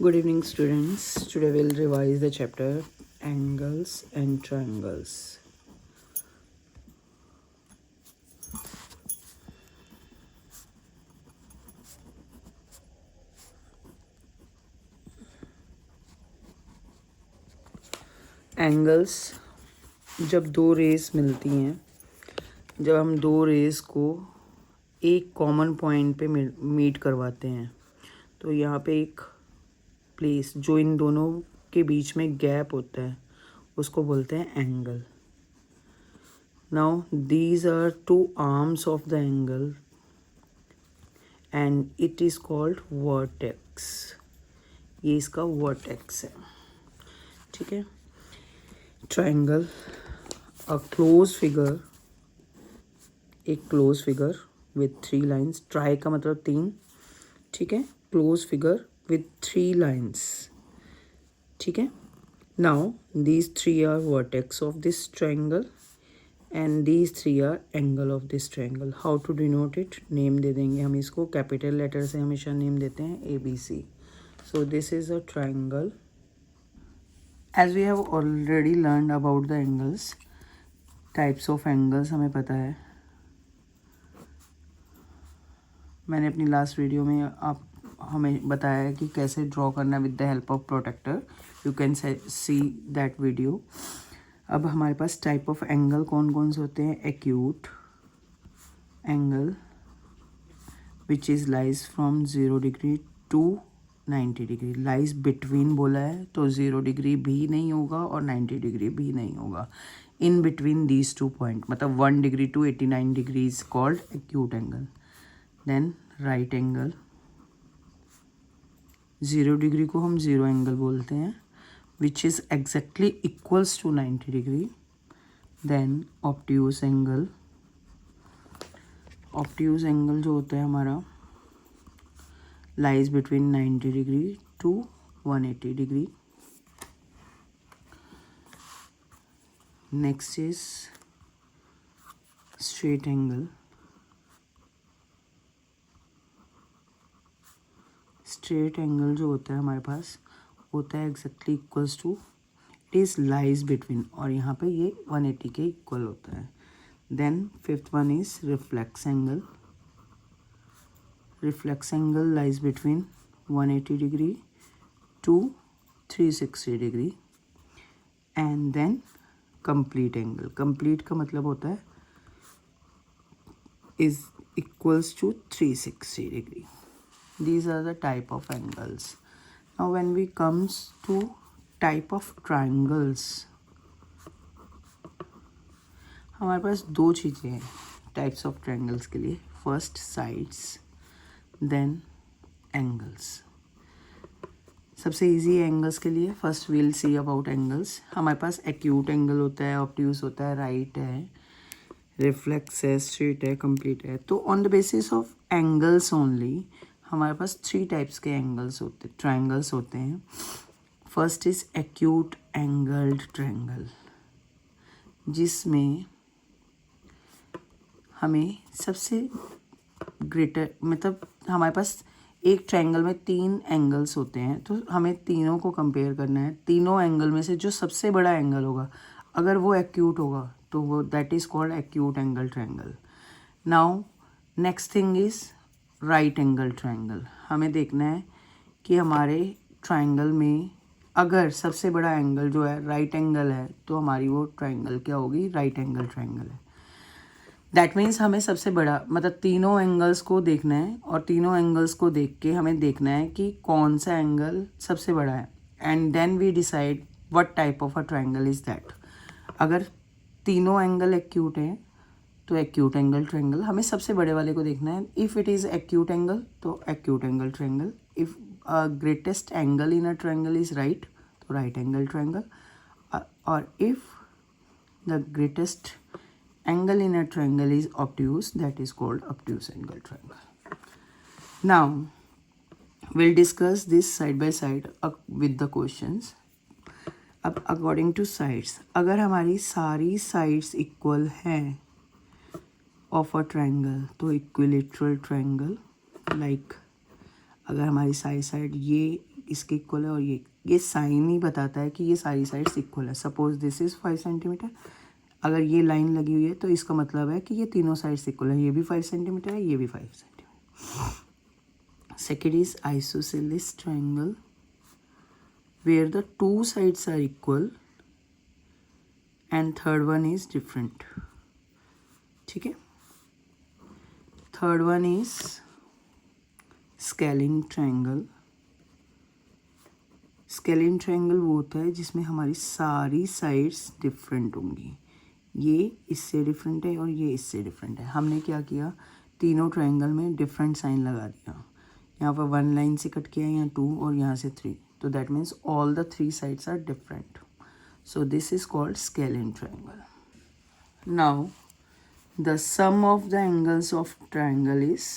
Good evening, students. Today we'll revise the chapter Angles and Triangles. Angles जब दो race मिलती हैं, जब हम दो रेस को एक कॉमन पॉइंट पे मीट करवाते हैं, तो यहाँ पे एक प्लेस जो इन दोनों के बीच में गैप होता है उसको बोलते हैं angle. Now these are two arms of the angle and it is called vertex. ये इसका वर्टेक्स है. ठीक है. ट्राइंगल अ क्लोज फिगर, एक close figure with 3 lines. Tri का मतलब 3. ठीक है. Close figure with 3 lines. ठीक है. Now these 3 are vertex of this triangle and these 3 are angle of this triangle. How to denote it? Name दे देंगे हम इसको. कैपिटल लेटर से हमेशा नेम देते हैं ABC. So this is a triangle. As we have already learned about the angles, types of angles हमें पता है. मैंने अपनी लास्ट वीडियो में आप हमें बताया है कि कैसे ड्रॉ करना with the help of protractor. You can see that video. अब हमारे पास टाइप ऑफ एंगल कौन कौन से होते हैं. Acute angle which is lies from 0 degree to 90 degree. Lies between बोला है तो 0 डिग्री भी नहीं होगा और 90 डिग्री भी नहीं होगा. इन बिटवीन दीज 2 पॉइंट, मतलब 1 degree to 89 degree is called acute angle. Then right angle. 0 degree को हम ज़ीरो एंगल बोलते हैं which is exactly equals to 90 degree. Then obtuse angle. Obtuse angle जो होता है हमारा lies between 90 degree to 180 degree. Next is straight angle. Straight angle जो होता है हमारे पास होता है exactly equals to, it is lies between, और यहाँ पे ये 180 के इक्वल होता है. Then fifth one is reflex angle. Reflex angle lies between 180 degree to 360 degree. And then complete angle. Complete का मतलब होता है is equals to 360 degree. These are the type of angles. Now when we comes to type of triangles, हमारे पास दो चीज़ें हैं types of triangles के लिए. First sides, then angles. सबसे इजी एंगल्स के लिए first we'll see about angles. हमारे पास एक्यूट एंगल होता है, ऑब्ट्यूज होता है, राइट है, रिफ्लेक्स है, स्ट्रेट है, कंप्लीट है. तो on the basis of angles only हमारे पास 3 टाइप्स के एंगल्स होते, ट्रायंगल्स होते हैं. First is acute angled triangle, जिसमें हमें सबसे ग्रेटर, मतलब हमारे पास एक ट्रायंगल में 3 एंगल्स होते हैं, तो हमें तीनों को कंपेयर करना है. तीनों एंगल में से जो सबसे बड़ा एंगल होगा, अगर वो एक्यूट होगा तो वो that is called acute angle triangle. Now next thing is right angle triangle. हमें देखना है कि हमारे ट्रायंगल में अगर सबसे बड़ा एंगल जो है राइट एंगल है, तो हमारी वो ट्रायंगल क्या होगी, राइट एंगल ट्रायंगल है. दैट मीन्स हमें सबसे बड़ा, मतलब तीनों एंगल्स को देखना है और तीनों एंगल्स को देख के हमें देखना है कि कौन सा एंगल सबसे बड़ा है. And then we decide what type of a triangle is that. अगर तीनों एंगल एक्यूट हैं तो एक्यूट एंगल ट्रायंगल. हमें सबसे बड़े वाले को देखना है. If it is acute angle तो acute angle triangle. If greatest angle in a triangle is right तो राइट एंगल ट्रायंगल. और if the greatest angle in a triangle is obtuse, that is called obtuse angle triangle. Now we'll discuss this side by side with the questions. अब according to sides, अगर हमारी सारी sides equal हैं of a triangle तो equilateral triangle. like अगर हमारी सारी side ये इसके इक्वल है और ये साइन ही बताता है कि ये सारी साइड्स इक्वल है। सपोज दिस इज़ 5 सेंटीमीटर, अगर ये लाइन लगी हुई है तो इसका मतलब है कि ये तीनों साइड्स इक्वल है, ये भी 5 सेंटीमीटर है, ये भी 5 centimetre. Second is isosceles triangle where the two sides are equal and third one is different. ठीक है, third one is scalene triangle. Scalene triangle वो होता है जिसमें हमारी सारी साइड्स डिफरेंट होंगी, ये इससे डिफरेंट है और ये इससे डिफरेंट है। हमने क्या किया, तीनों ट्राइंगल में डिफरेंट साइन लगा दिया, यहाँ पर 1 लाइन से कट किया, यहाँ 2 और यहाँ से 3, तो that means all the 3 sides are different. So this is called scaling triangle. Now the sum of the angles of triangle is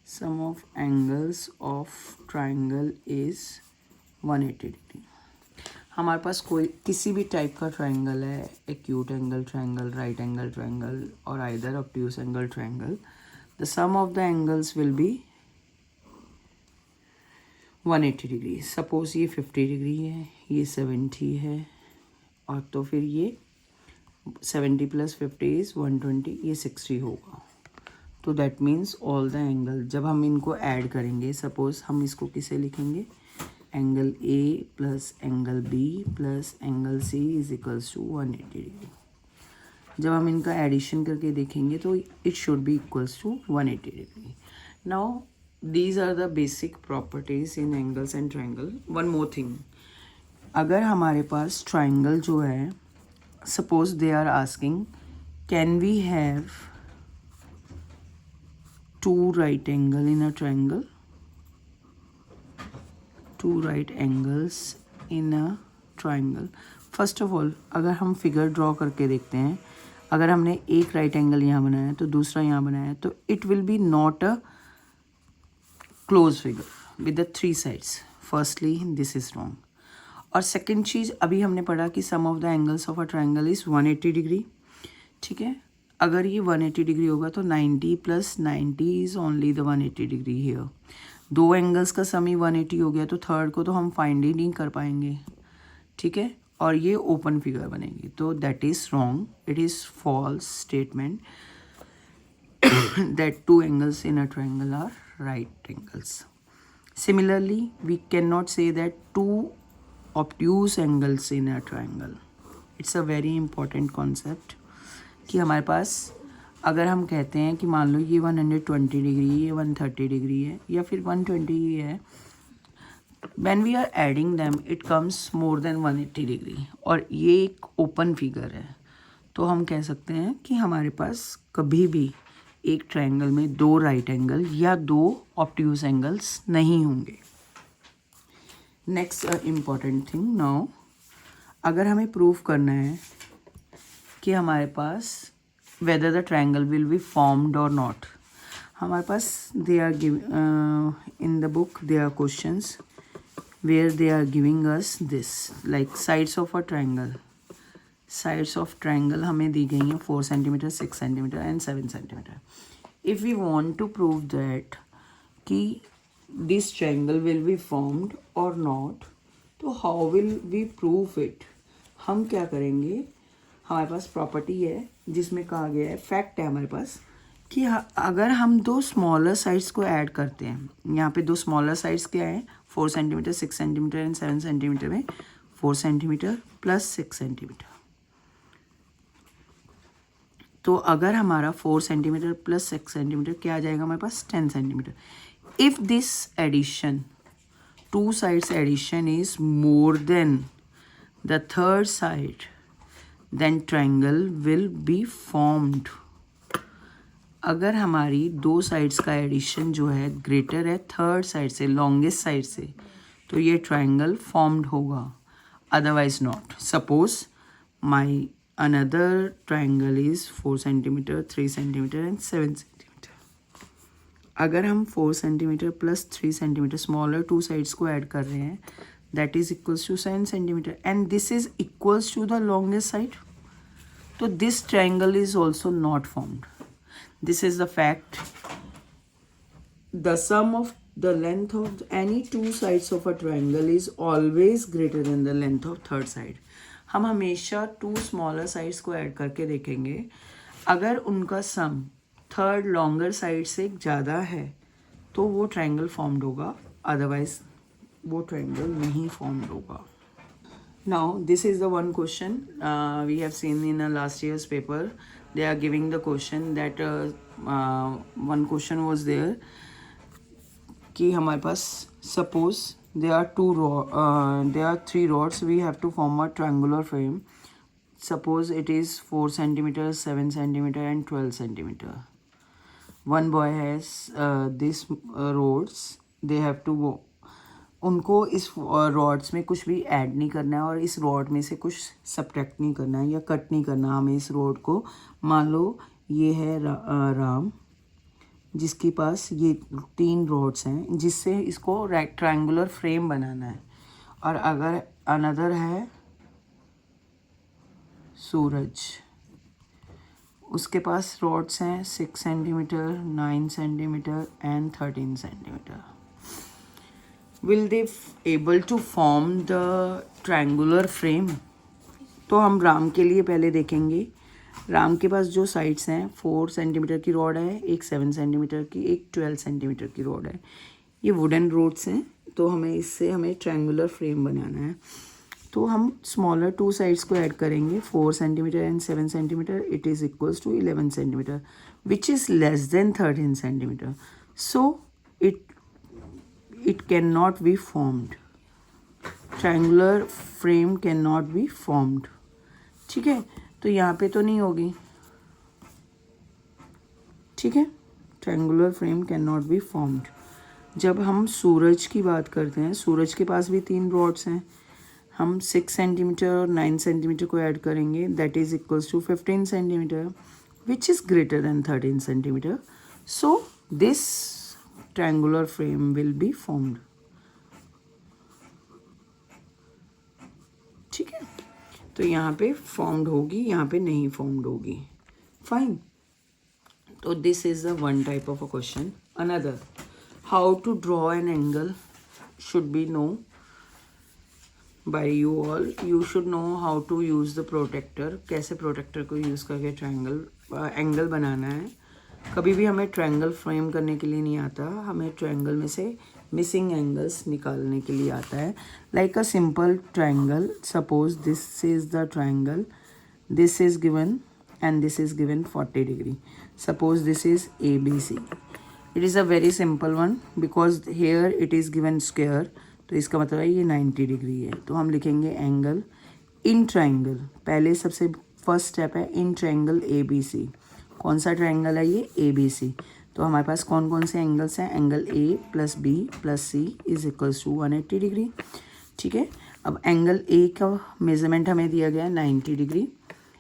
sum of angles of triangle is 180 degree. हमारे पास कोई किसी भी टाइप का ट्राइंगल है, acute angle triangle, right angle triangle और either obtuse angle triangle, the sum of the angles will be 180 degree. Suppose ये 50 degree है, ये 70 है, और तो फिर ये 70 + 50 इज़ 120, ये 60 होगा। तो that means all the angle, जब हम इनको ऐड करेंगे, सपोज हम इसको किसे लिखेंगे, angle A plus angle B plus angle C is equals to 180 degree. जब हम इनका एडिशन करके देखेंगे तो it should be equals to 180 degree. Now these are the basic properties in angles and triangle. One more thing, अगर हमारे पास triangle जो है, suppose they are asking can we have 2 right angle in a triangle, 2 right angles in a triangle। First of all अगर हम figure draw करके देखते हैं, अगर हमने एक राइट एंगल यहाँ बनाया है तो दूसरा यहाँ बनाया है, तो it will be not a close figure with the 3 sides. Firstly this is wrong. और सेकेंड चीज़, अभी हमने पढ़ा कि sum of the angles of a triangle is 180 degree. ठीक है, अगर ये 180 डिग्री होगा तो 90 + 90 is only the 180 degree here. 2 angles का सम ही 180 हो गया, तो थर्ड को तो हम फाइंड ही नहीं कर पाएंगे। ठीक है, और ये ओपन फिगर बनेगी, तो that is wrong, it is false statement that 2 angles in a triangle are right angles. Similarly we can not say that 2 obtuse angles in a triangle. It's a very important concept कि हमारे पास अगर हम कहते हैं कि मान लो ये 120 degree, ये 130 डिग्री है, या फिर 120 ही है, when we are adding them it comes more than 180 degree, और ये एक ओपन फिगर है, तो हम कह सकते हैं कि हमारे पास कभी भी एक ट्रायंगल में 2 राइट एंगल या 2 ऑब्ट्यूज एंगल्स नहीं होंगे। नेक्स्ट इम्पॉर्टेंट थिंग, नाउ अगर हमें प्रूव करना है कि हमारे पास whether the triangle will be formed or not, हमारे पास they are in the book they are questions where they are giving us this like sides of a triangle. Sides of triangle हमें दी गई हैं 4 centimetre, 6 centimetre and 7 centimetre. If we want to prove that कि this triangle will be formed or not, तो how will we prove it? हम क्या करेंगे, हमारे पास प्रॉपर्टी है जिसमें कहा गया है, फैक्ट है हमारे पास कि अगर हम 2 स्मॉलर साइड्स को ऐड करते हैं, यहाँ पे 2 स्मॉलर साइड्स क्या है, 4 सेंटीमीटर, 6 सेंटीमीटर एंड 7 सेंटीमीटर में 4 सेंटीमीटर प्लस 6 सेंटीमीटर, तो अगर हमारा 4 सेंटीमीटर प्लस 6 सेंटीमीटर क्या आ जाएगा हमारे पास 10 centimetre. If this addition 2 sides addition is more than the third side then triangle will be formed। अगर हमारी 2 साइड्स का एडिशन जो है ग्रेटर है थर्ड साइड से, लॉन्गेस्ट साइड से, तो ये ट्रायंगल फॉर्म्ड होगा, otherwise not. Suppose my another triangle is 4 centimetre, 3 centimetre and 7 centimetre. अगर हम 4 centimetre plus 3 centimetre smaller 2 sides को ऐड कर रहे हैं, that is equals to 7 centimeter and this is equals to the longest side, so this triangle is also not formed. This is the fact the sum of the length of any two sides of a triangle is always greater than the length of third side. हम हमेशा to smaller sides को add करके देखेंगे, अगर उनका सम third longer side से ज़्यादा है तो वो ट्रायंगल फॉर्म्ड होगा, अदरवाइज वो ट्रायंगल नहीं फॉर्म्ड होगा. Now this is the one question we have seen in a last year's paper. They are giving the question that one question was there कि हमारे पास suppose there are three rods, we have to form a triangular frame. Suppose it is 4 centimeters, 7 centimeter and 12 centimeter. One boy has these rods. They have to go. उनको इस rods में कुछ भी add नहीं करना है और इस रॉड में से कुछ सब्ट्रैक्ट नहीं करना है या कट नहीं करना. हमें इस रॉड को, मान लो ये है राम, जिसके पास ये 3 रॉड्स हैं, जिससे इसको ट्रायंगुलर फ्रेम बनाना है. और अगर अनदर है सूरज, उसके पास रॉड्स हैं 6 centimetre, 9 centimetre and 13 centimetre. Will they able to form the triangular frame? तो हम राम के लिए पहले देखेंगे. राम के पास जो साइड्स हैं 4 सेंटीमीटर की रॉड है, एक 7 सेंटीमीटर की, एक 12 सेंटीमीटर की रॉड है. ये वुडन रोड्स हैं, तो हमें ट्रायंगुलर फ्रेम बनाना है. तो हम स्मॉलर 2 साइड्स को ऐड करेंगे, 4 centimetre and 7 centimetre. It is equals to 11 centimetre which is less than 13 centimetre. So it cannot be formed. Triangular frame cannot be formed. ठीक है, तो यहाँ पे तो नहीं होगी. ठीक है, triangular frame cannot be formed. जब हम सूरज की बात करते हैं, सूरज के पास भी 3 रॉड्स हैं. हम 6 सेंटीमीटर और 9 सेंटीमीटर को ऐड करेंगे, that is equals to 15 centimetre which is greater than 13 centimetre. So this triangular frame will be formed. ठीक है, तो यहाँ पे formed होगी, यहाँ पे नहीं formed होगी. Fine. तो this is the one type of a question. Another, how to draw an angle should be known by you all. You should know how to use the protractor. कैसे protractor को use करके angle बनाना है. कभी भी हमें triangle frame करने के लिए नहीं आता, हमें ट्रायंगल में से मिसिंग एंगल्स निकालने के लिए आता है. Like a simple triangle, suppose this is the triangle, this is given and this is given 40 degree. Suppose this is ABC. It is a very simple one because here it is given square, तो इसका मतलब है ये 90 degree है. तो हम लिखेंगे angle in triangle. पहले सबसे फर्स्ट स्टेप है इन ट्रायंगल ABC. कौन सा ट्रायंगल है ये? ABC. तो हमारे पास कौन कौन से एंगल्स हैं? Angle A plus B plus C is equals to 180 degree. ठीक है, अब एंगल A का मेजरमेंट हमें दिया गया है 90 डिग्री,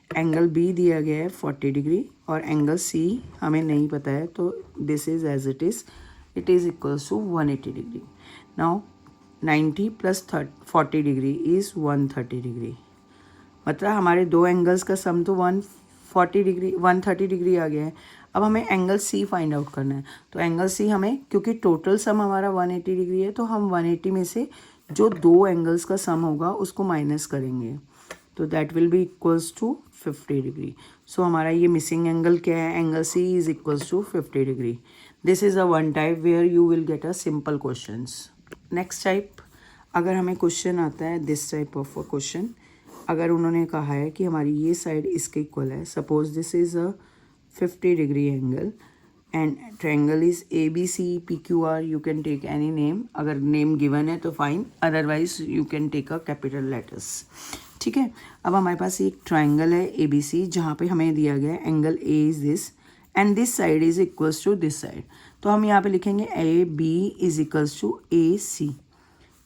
एंगल B दिया गया है 40 डिग्री और एंगल C हमें नहीं पता है, तो this is as it is equals to 180 degree. Now 90 plus 40 degree is 130 degree. मतलब हमारे दो एंगल्स का सम तो 130 डिग्री आ गया है. अब हमें एंगल C फाइंड आउट करना है. तो एंगल C हमें, क्योंकि टोटल सम हमारा 180 डिग्री है, तो हम 180 में से जो दो एंगल्स का सम होगा उसको माइनस करेंगे, तो that will be equals to 50 degree. So हमारा ये मिसिंग एंगल क्या है? Angle C is equals to 50 degree. This is a one type where you will get a simple questions. Next type, अगर हमें क्वेश्चन आता है this type of a question, अगर उन्होंने कहा है कि हमारी ये साइड इसके इक्वल है, suppose this is a 50 degree angle and triangle is ABC PQR, you can take any name. अगर नेम गिवन है तो fine, otherwise you can take a capital letters. ठीक है, अब हमारे पास एक ट्रायंगल है ABC जहाँ पे हमें दिया गया है angle A is this and this side is equals to this side. तो हम यहाँ पे लिखेंगे AB is equals to AC.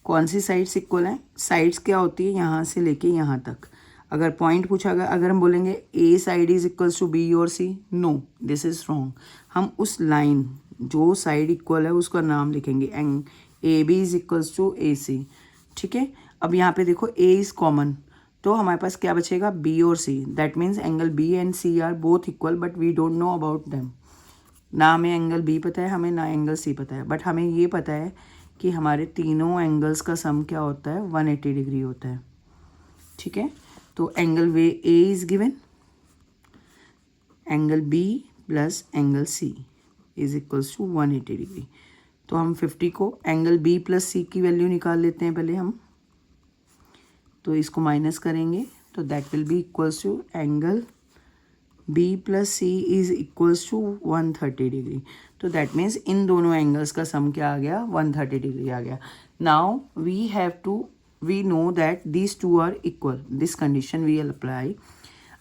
कौन सी साइड्स इक्वल हैं? साइड्स क्या होती है? यहाँ से लेके यहाँ तक. अगर पॉइंट पूछा गया, अगर हम बोलेंगे A side is equals to B और C, no, this is wrong. हम उस लाइन जो साइड इक्वल है उसका नाम लिखेंगे, and AB is equals to AC. ठीक है, अब यहाँ पे देखो A इज कॉमन, तो हमारे पास क्या बचेगा? B और C. That means angle B and C are both equal but we don't know about them. ना हमें एंगल बी पता है, हमें ना एंगल सी पता है, बट हमें ये पता है कि हमारे तीनों एंगल्स का सम क्या होता है, 180 डिग्री होता है। ठीक है, तो एंगल वे A is given, angle B plus angle C is equals to 180 degree. तो हम 50 को एंगल बी प्लस सी की वैल्यू निकाल लेते हैं पहले हम, तो इसको माइनस करेंगे तो that will be equals to angle B plus C is equals to 130 degree. तो दैट मीन्स इन दोनों एंगल्स का सम क्या आ गया, 130 डिग्री आ गया। Now we know that these two are equal, this condition we will apply.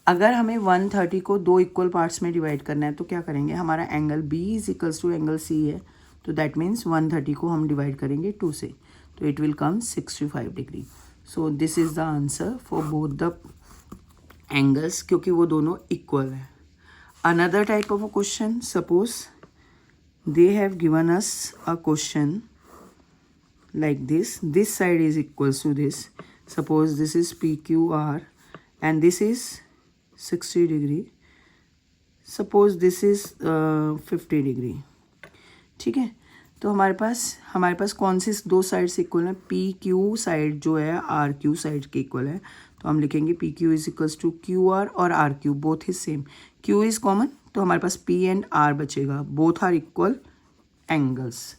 अगर हमें 130 को दो इक्वल पार्ट्स में डिवाइड करना है तो क्या करेंगे, हमारा angle B is equals to angle C है, तो दैट मीन्स 130 को हम डिवाइड करेंगे 2 से, तो it will come 65 degree. So this is the answer for both the angles, क्योंकि वो दोनों इक्वल है। Another type of a question, suppose they have given us a question like this side is equals to this, suppose this is PQR and this is 60 degree, suppose this is 50 degree। ठीक है, तो हमारे पास कौन सी दो sides equal है, PQ side जो है RQ side के इक्वल है, तो हम लिखेंगे PQ is equals to QR और RQ both is same, Q is common, तो हमारे पास P एंड R बचेगा, both are equal angles.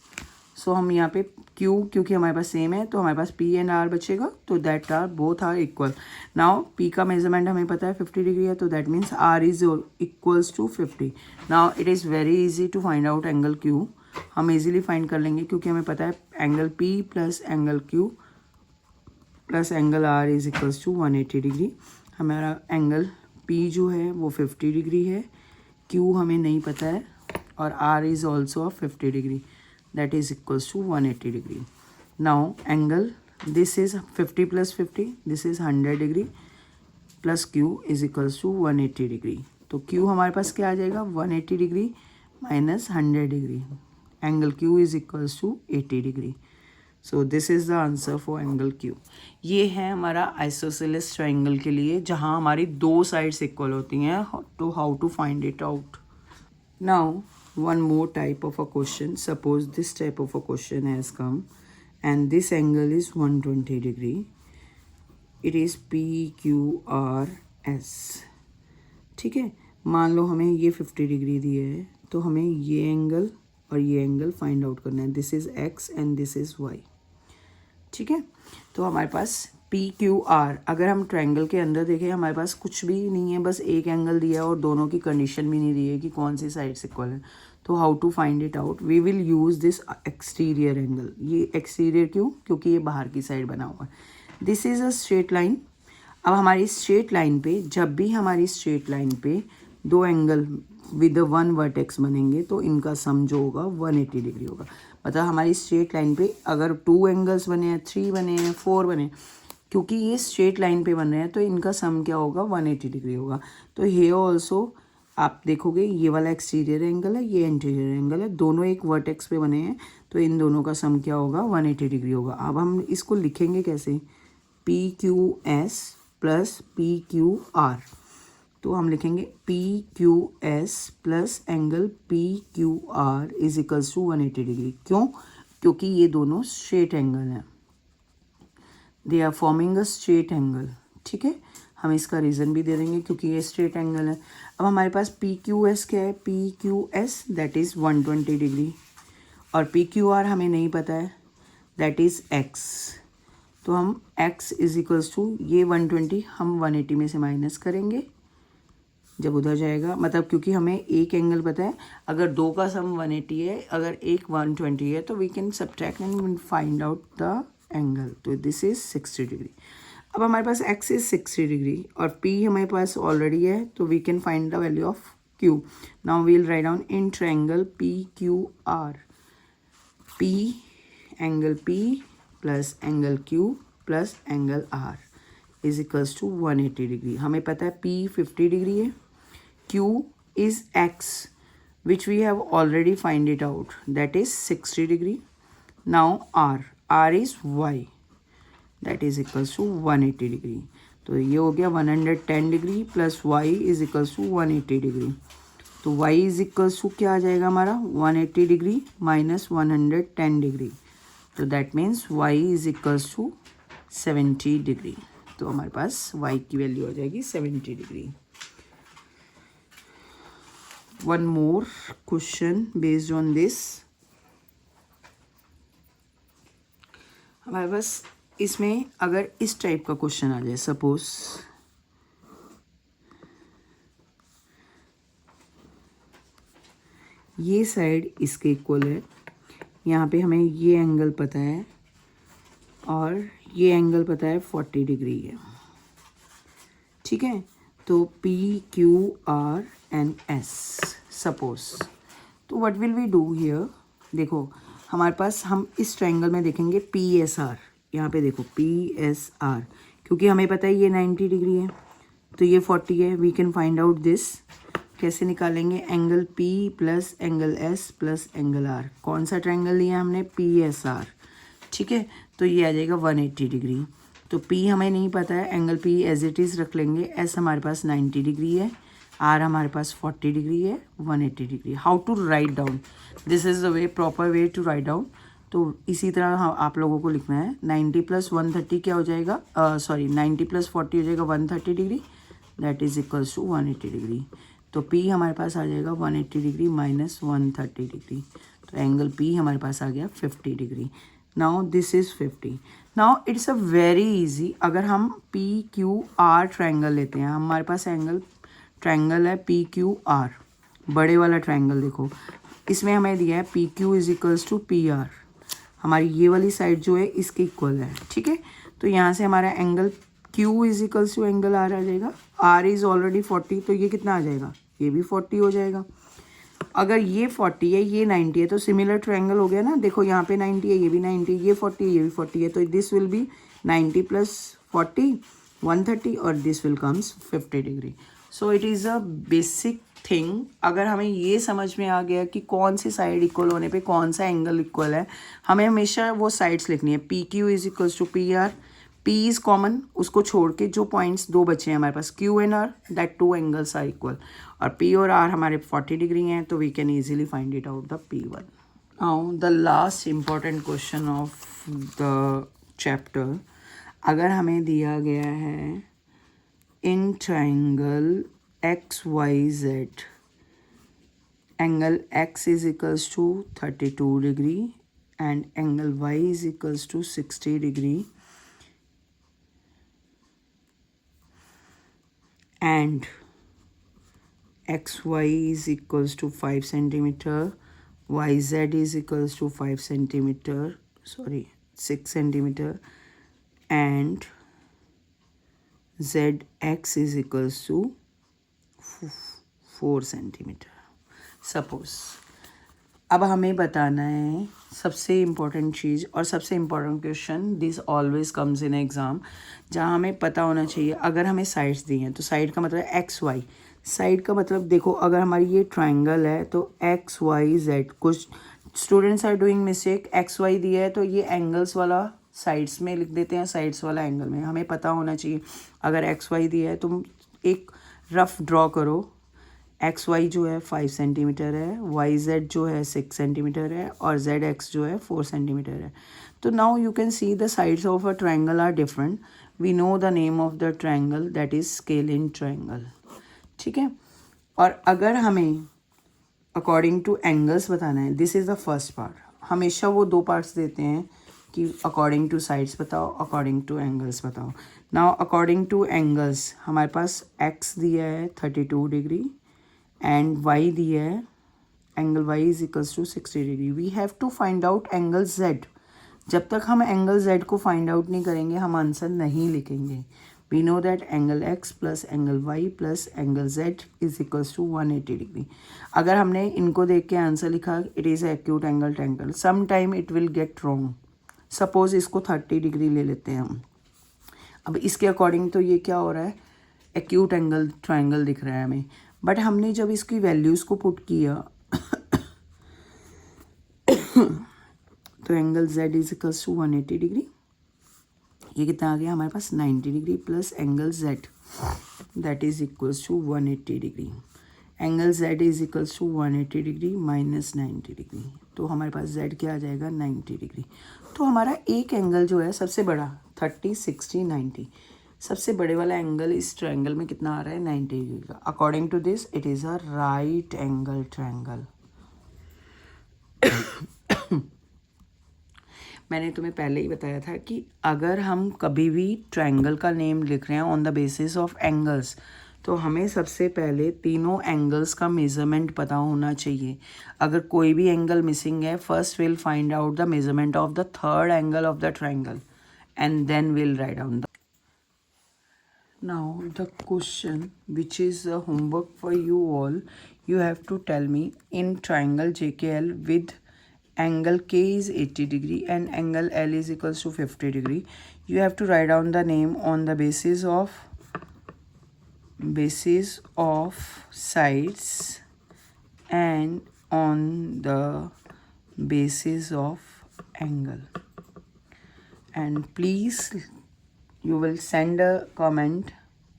So हम यहाँ पे Q क्योंकि हमारे पास सेम है तो हमारे पास P एंड R बचेगा, तो that are both are equal. Now P का मेजरमेंट हमें पता है 50 डिग्री है, तो that means R is equals to 50। Now it is very easy to find out angle Q, हम इजीली फाइंड कर लेंगे क्योंकि हमें पता है angle P plus angle Q plus angle R is equals to 180 degree. हमारा एंगल P जो है वो 50 डिग्री है, Q हमें नहीं पता है, और R is also of 50 degree, that is equals to 180 degree. Now angle, this is 50 plus 50, this is 100 degree plus Q is equals to 180 degree. तो Q हमारे पास क्या आ जाएगा, 180 degree minus 100 degree, angle Q is equals to 80 degree. So this is the answer for angle Q। ये है हमारा isosceles triangle के लिए जहाँ हमारी दो साइड्स इक्वल होती हैं, तो how to find it out. Now one more type of a question, suppose this type of a question has come and this angle is 120 degree, it is PQRS। ठीक है, मान लो हमें ये 50 डिग्री दिए है, तो हमें ये एंगल और ये एंगल फाइंड आउट करना है, this is X and this is Y। ठीक है, तो हमारे पास PQR, अगर हम ट्रायंगल के अंदर देखें हमारे पास कुछ भी नहीं है, बस एक एंगल दिया है और दोनों की कंडीशन भी नहीं दी है कि कौन सी साइड्स इक्वल है। तो how to find it out, we will use this exterior angle. ये एक्सटीरियर क्यों, क्योंकि ये बाहर की साइड बना हुआ है। This is a straight line. अब हमारी स्ट्रेट लाइन पे, जब भी हमारी स्ट्रेट लाइन पे दो एंगल विद वन वर्टेक्स बनेंगे तो इनका सम जो होगा 180 डिग्री होगा। मतलब हमारी स्ट्रेट लाइन पे अगर 2 एंगल्स बने हैं, 3 बने हैं, 4 बने, क्योंकि ये स्ट्रेट लाइन पे बन रहे हैं तो इनका सम क्या होगा, 180 डिग्री होगा। तो हियर ऑल्सो आप देखोगे ये वाला एक्सटीरियर एंगल है, ये इंटीरियर एंगल है, दोनों एक वर्टेक्स पे बने हैं, तो इन दोनों का सम क्या होगा, 180 डिग्री होगा। अब हम इसको लिखेंगे कैसे, PQS प्लस PQR। तो हम लिखेंगे PQS plus angle PQR is equals to 180 degree. क्यों, क्योंकि ये दोनों स्ट्रेट एंगल हैं, they are forming a straight angle. ठीक है, हम इसका रीज़न भी दे देंगे क्योंकि ये स्ट्रेट एंगल है। अब हमारे पास PQS क्या है, PQS दैट इज़ 120 डिग्री, और PQR हमें नहीं पता है, दैट इज़ X। तो हम X इज इक्वल्स टू ये 120 हम 180 में से माइनस करेंगे जब उधर जाएगा, मतलब क्योंकि हमें एक एंगल पता है, अगर दो का सम 180 है, अगर एक 120 है, तो we can subtract and find out the angle. तो दिस इज 60 डिग्री। अब हमारे पास X इज 60 डिग्री और P हमारे पास ऑलरेडी है, तो we can find the value of Q। Now we will write down in triangle PQR, P angle P plus angle Q plus angle R is equals to 180 degree. हमें पता है P 50 degree है, Q is X which we have already find it out, that is 60 degree. Now R is Y that is equals to 180 degree. तो ये हो गया 110 degree plus Y is equals to 180 degree. तो y is equals to क्या आ जाएगा हमारा 180 degree minus 110 degree, तो that means y is equals to 70 degree. तो हमारे पास y की वैल्यू आ जाएगी 70 degree. One more question based on this. हमारे पास इसमें अगर इस टाइप का क्वेश्चन आ जाए, सपोज ये साइड इसके इक्वल है, यहाँ पे हमें ये एंगल पता है और ये एंगल पता है 40 डिग्री है, ठीक है। तो P Q R and S suppose, तो what will we do here, देखो हमारे पास हम इस ट्रायंगल में देखेंगे PSR, यहाँ पे देखो PSR, क्योंकि हमें पता है ये 90 डिग्री है तो ये 40 है। We can find out this, कैसे निकालेंगे, angle P plus angle S plus angle R। कौन सा ट्रायंगल लिया हमने, PSR, ठीक है। तो ये आ जाएगा 180 डिग्री। तो P हमें नहीं पता है, angle P as it is रख लेंगे, S हमारे पास 90 डिग्री है, R हमारे पास 40 डिग्री है, 180 degree. How to write down, this is the way, proper way to write down. तो इसी तरह आप लोगों को लिखना है 90 प्लस 130 क्या हो जाएगा, 90 प्लस 40 हो जाएगा 130 degree, that is equals to 180 degree. तो P हमारे पास आ जाएगा 180 डिग्री माइनस 130 डिग्री, तो एंगल P हमारे पास आ गया 50 degree. Now this is 50। Now it's a very easy, अगर हम PQR ट्रायंगल लेते हैं, हमारे पास ट्रायंगल है PQR, बड़े वाला ट्रायंगल देखो, इसमें हमें दिया है PQ is equals to PR, हमारी ये वाली साइड जो है इसके इक्वल है, ठीक है। तो यहाँ से हमारा angle Q is equals to angle R आ जाएगा, R इज़ ऑलरेडी 40, तो ये कितना आ जाएगा, ये भी 40 हो जाएगा। अगर ये 40 है, ये 90 है, तो सिमिलर ट्रायंगल हो गया ना, देखो यहाँ पे 90 है, ये भी 90 है, ये 40 है, ये भी 40 है, तो दिस विल बी 90 प्लस 40 130 और this will comes 50 degree. So it is a basic thing. अगर हमें ये समझ में आ गया कि कौन सी साइड इक्वल होने पे कौन सा एंगल इक्वल है, हमें हमेशा वो साइड्स लिखनी है। PQ is equals to PR, P is common, उसको छोड़ के जो पॉइंट्स दो बचे हैं हमारे पास Q and R, that two angles are equal, और P और R हमारे 40 डिग्री हैं, तो we can easily find it out the P1। Now the last important question of the chapter, अगर हमें दिया गया है in triangle XYZ, angle X is equals to 32 degree and angle Y is equals to 60 degree, and XY is equals to 5 centimeter, YZ is equals to 5 centimeter, 6 centimeter, and ZX is equals to 4 centimeter. Suppose अब हमें बताना है सबसे important चीज़ और सबसे important question, this always comes in exam, जहाँ हमें पता होना चाहिए। अगर हमें साइड्स दी हैं तो साइड का मतलब XY, साइड का मतलब देखो अगर हमारी ये ट्रायंगल है तो XYZ, कुछ students are doing mistake, XY दिया है तो ये एंगल्स वाला साइड्स में लिख देते हैं, साइड्स वाला एंगल में। हमें पता होना चाहिए अगर XY दिया है तो एक रफ ड्रॉ करो, XY जो है 5 सेंटीमीटर है, YZ जो है 6 सेंटीमीटर है और ZX जो है 4 सेंटीमीटर है। तो now you can see the sides of a triangle are different, we know the name of the triangle, that is scalene triangle, ठीक है। और अगर हमें अकॉर्डिंग टू एंगल्स बताना है, this is the first part, हमेशा वो दो पार्ट्स देते हैं कि अकॉर्डिंग टू साइड्स बताओ, अकॉर्डिंग टू एंगल्स बताओ। नाउ अकॉर्डिंग टू एंगल्स हमारे पास X दिया है 32 डिग्री एंड Y दिया है, angle Y is equals to 60 degree. We have to find out angle Z। जब तक हम एंगल Z को फाइंड आउट नहीं करेंगे हम आंसर नहीं लिखेंगे। We know that angle X plus angle Y plus angle Z is equals to 180 degree. अगर हमने इनको देख के आंसर लिखा it is acute angle triangle, some time it will get wrong. Suppose इसको 30 डिग्री ले लेते हैं हम, अब इसके अकॉर्डिंग तो ये क्या हो रहा है, एक्यूट एंगल ट्रायंगल दिख रहा है हमें, बट हमने जब इसकी वैल्यूज़ को पुट किया तो angle Z is equals to 180 degree, ये कितना आ गया हमारे पास 90 degree plus angle Z that is equals to 180 degree. Angle z is equals to 180 degree minus 90 degree, तो हमारे पास z क्या आ जाएगा 90 डिग्री। तो हमारा एक एंगल जो है सबसे बड़ा 30, 60, 90, सबसे बड़े वाला एंगल इस ट्रायंगल में कितना आ रहा है 90 डिग्री का। According to this it is a right angle triangle. मैंने तुम्हें पहले ही बताया था कि अगर हम कभी भी ट्रायंगल का नेम लिख रहे हैं on the basis of angles, तो हमें सबसे पहले तीनों एंगल्स का मेज़रमेंट पता होना चाहिए। अगर कोई भी एंगल मिसिंग है, first will find out the measurement of the third angle of the triangle and then will write down the. Now the question which is a homework for you all, you have to tell me in triangle JKL with angle K is 80 degree and angle L is equals to 50 degree, you have to write down the name on the basis of sides and on the basis of angle. And please you will send a comment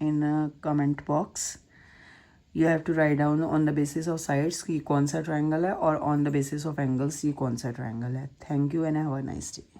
in a comment box. You have to write down on the basis of sides कि कौन सा triangle है और on the basis of angles ये कौन सा triangle है. Thank you and have a nice day.